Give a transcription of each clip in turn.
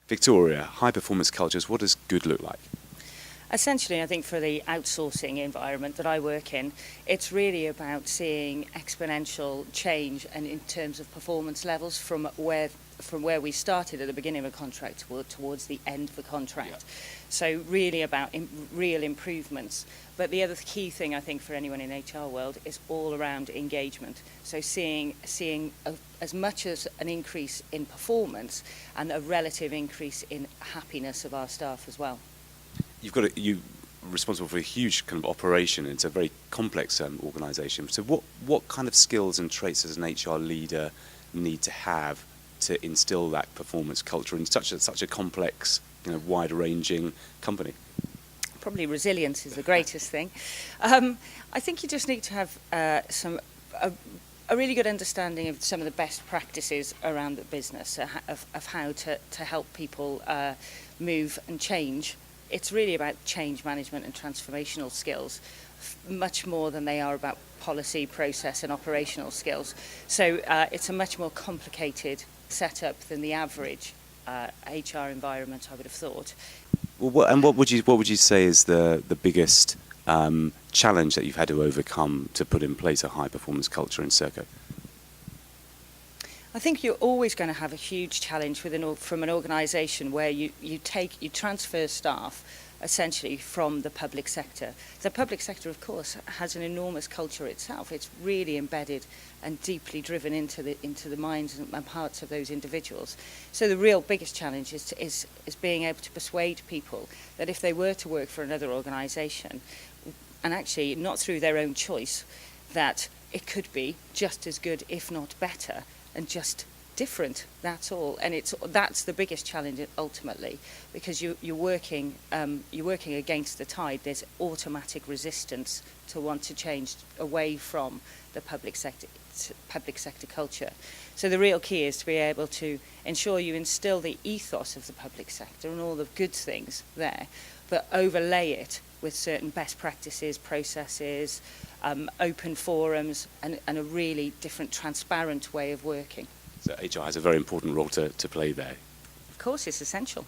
Victoria, high performance cultures, what does good look like? Essentially, I think for the outsourcing environment that I work in, it's really about seeing exponential change and in terms of performance levels from where we started at the beginning of a contract towards the end of the contract. Yeah. So really about real improvements. But the other key thing I think for anyone in HR world is all around engagement. So seeing as much as an increase in performance and a relative increase in happiness of our staff as well. You're responsible for a huge kind of operation. It's a very complex organisation. So what kind of skills and traits does an HR leader need to have to instill that performance culture in such a complex, wide-ranging company? Probably resilience is the greatest thing. I think you just need to have a really good understanding of some of the best practices around the business, of how to help people move and change. It's really about change management and transformational skills, much more than they are about policy, process and operational skills. So it's a much more complicated setup than the average HR environment, I would have thought. Well, and what would you say is the biggest challenge that you've had to overcome to put in place a high performance culture in Serco? I think you're always going to have a huge challenge from an organisation where you transfer staff essentially from the public sector. The public sector, of course, has an enormous culture itself. It's really embedded and deeply driven into the minds and hearts of those individuals. So the real biggest challenge is being able to persuade people that if they were to work for another organisation, and actually not through their own choice, that it could be just as good, if not better, and just different, that's all. And that's the biggest challenge ultimately, because you're working against the tide. There's automatic resistance to want to change away from the public sector culture. So the real key is to be able to ensure you instill the ethos of the public sector and all the good things there, but overlay it with certain best practices, processes, open forums, and a really different, transparent way of working. So HR has a very important role to play there. Of course, it's essential.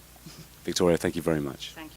Victoria, thank you very much. Thanks.